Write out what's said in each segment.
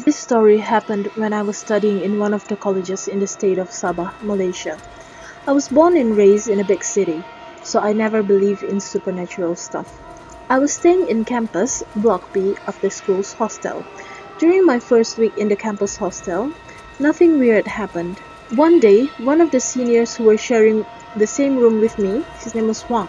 This story happened when I was studying in one of the colleges in the state of Sabah, Malaysia. I was born and raised in a big city, so I never believed in supernatural stuff. I was staying in campus, Block B of the school's hostel. During my first week in the campus hostel, nothing weird happened. One day, one of the seniors who were sharing the same room with me, his name was Huang,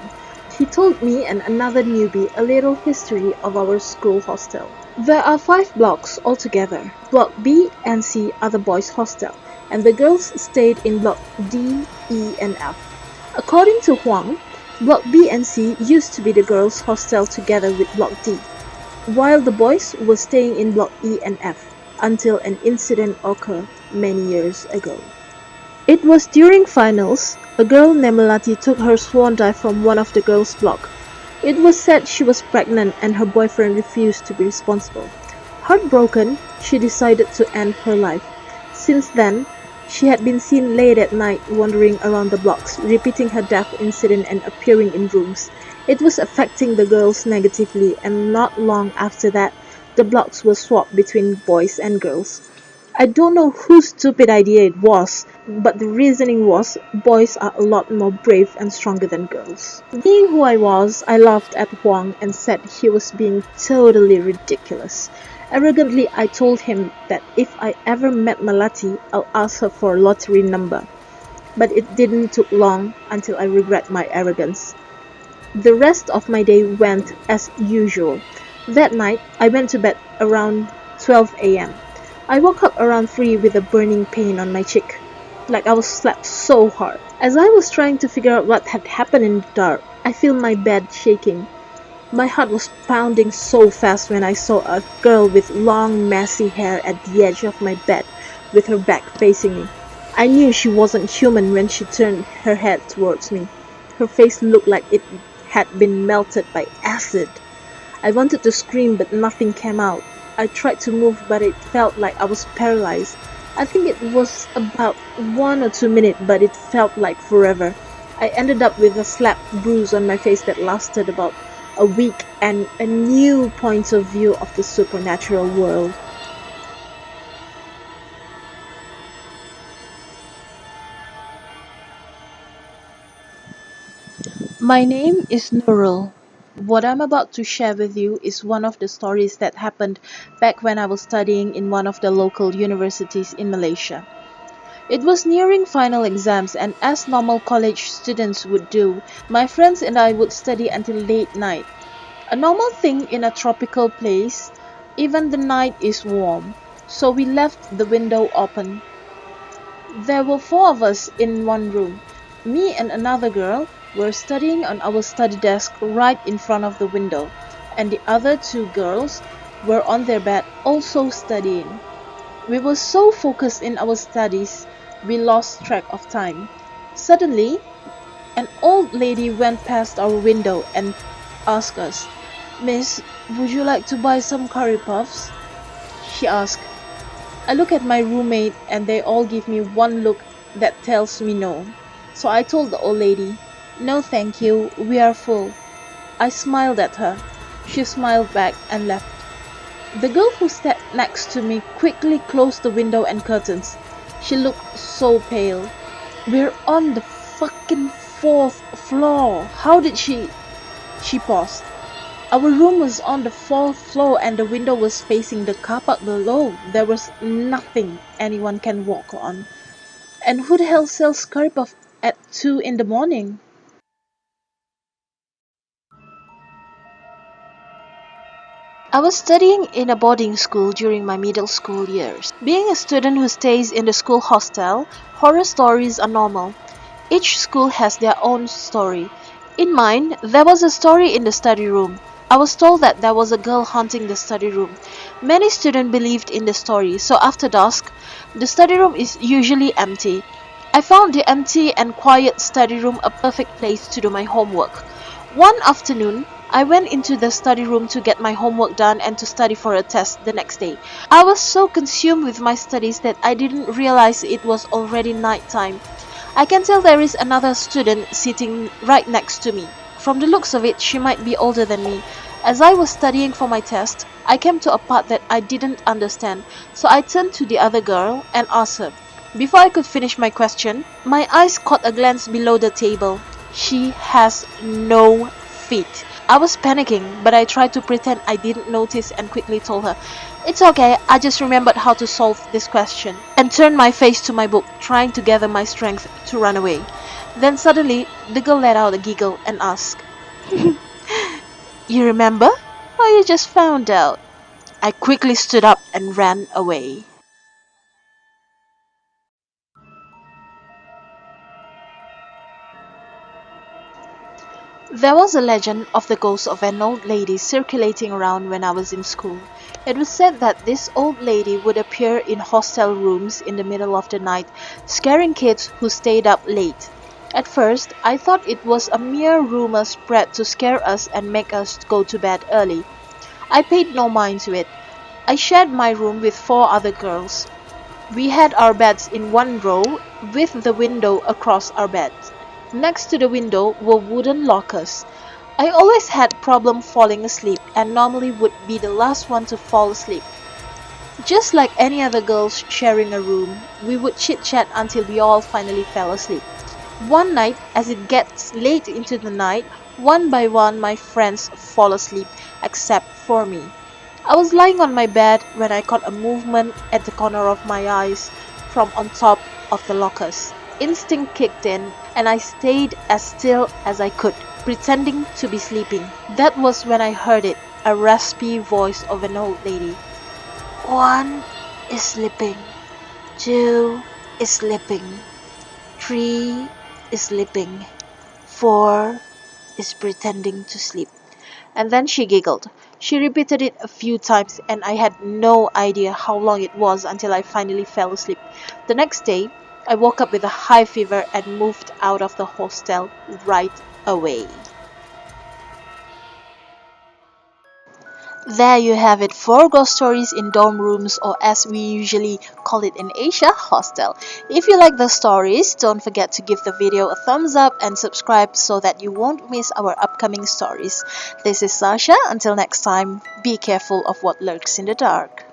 he told me and another newbie a little history of our school hostel. There are 5 blocks altogether. Block B and C are the boys' hostel, and the girls stayed in Block D, E, and F. According to Huang, Block B and C used to be the girls' hostel together with Block D, while the boys were staying in Block E and F until an incident occurred many years ago. It was during finals. A girl named Melati took her swan dive from one of the girls' block. It was said she was pregnant and her boyfriend refused to be responsible. Heartbroken, she decided to end her life. Since then, she had been seen late at night wandering around the blocks, repeating her death incident and appearing in rooms. It was affecting the girls negatively, and not long after that, the blocks were swapped between boys and girls. I don't know whose stupid idea it was, but the reasoning was boys are a lot more brave and stronger than girls. Being who I was, I laughed at Huang and said he was being totally ridiculous. Arrogantly, I told him that if I ever met Malati, I'll ask her for a lottery number. But it didn't take long until I regret my arrogance. The rest of my day went as usual. That night, I went to bed around 12 a.m. I woke up around 3 with a burning pain on my cheek, like I was slapped so hard. As I was trying to figure out what had happened in the dark, I feel my bed shaking. My heart was pounding so fast when I saw a girl with long, messy hair at the edge of my bed with her back facing me. I knew she wasn't human when she turned her head towards me. Her face looked like it had been melted by acid. I wanted to scream, but nothing came out. I tried to move, but it felt like I was paralyzed. I think it was about 1 or 2 minutes, but it felt like forever. I ended up with a slap bruise on my face that lasted about a week and a new point of view of the supernatural world. My name is Nurul. What I'm about to share with you is one of the stories that happened back when I was studying in one of the local universities in Malaysia. It was nearing final exams, and as normal college students would do, my friends and I would study until late night. A normal thing in a tropical place, even the night is warm, so we left the window open. There were 4 of us in one room. Me and another girl were studying on our study desk right in front of the window, and the other 2 girls were on their bed also studying. We were so focused in our studies, we lost track of time. Suddenly, an old lady went past our window and asked us, "Miss, would you like to buy some curry puffs?" She asked. I look at my roommate and they all give me one look that tells me no. So I told the old lady, "No thank you, we are full." I smiled at her. She smiled back and left. The girl who sat next to me quickly closed the window and curtains. She looked so pale. "We're on the fucking 4th floor. How did she..." She paused. Our room was on the 4th floor and the window was facing the car park below. There was nothing anyone can walk on. And who the hell sells curry puff at 2 in the morning? I was studying in a boarding school during my middle school years. Being a student who stays in the school hostel, horror stories are normal. Each school has their own story. In mine, there was a story in the study room. I was told that there was a girl haunting the study room. Many students believed in the story, so after dusk, the study room is usually empty. I found the empty and quiet study room a perfect place to do my homework. One afternoon, I went into the study room to get my homework done and to study for a test the next day. I was so consumed with my studies that I didn't realize it was already night time. I can tell there is another student sitting right next to me. From the looks of it, she might be older than me, As I was studying for my test, I came to a part that I didn't understand, so I turned to the other girl and asked her. Before I could finish my question, my eyes caught a glance below the table. She has no feet. I was panicking, but I tried to pretend I didn't notice and quickly told her, "It's okay, I just remembered how to solve this question," and turned my face to my book, trying to gather my strength to run away. Then suddenly, the girl let out a giggle and asked, "You remember? Or you just found out?" I quickly stood up and ran away. There was a legend of the ghost of an old lady circulating around when I was in school. It was said that this old lady would appear in hostel rooms in the middle of the night, scaring kids who stayed up late. At first, I thought it was a mere rumor spread to scare us and make us go to bed early. I paid no mind to it. I shared my room with four other girls. We had our beds in one row with the window across our beds. Next to the window were wooden lockers. I always had problem falling asleep and normally would be the last one to fall asleep. Just like any other girls sharing a room, we would chit-chat until we all finally fell asleep. One night, as it gets late into the night, one by one my friends fall asleep except for me. I was lying on my bed when I caught a movement at the corner of my eyes from on top of the lockers. Instinct kicked in and I stayed as still as I could, pretending to be sleeping. That was when I heard it, a raspy voice of an old lady. "One is sleeping, two is sleeping, three is sleeping, four is pretending to sleep." And then she giggled. She repeated it a few times, and I had no idea how long it was until I finally fell asleep. The next day, I woke up with a high fever and moved out of the hostel right away. There you have it, 4 ghost stories in dorm rooms, or as we usually call it in Asia, hostel. If you like the stories, don't forget to give the video a thumbs up and subscribe so that you won't miss our upcoming stories. This is Sasha. Until next time, be careful of what lurks in the dark.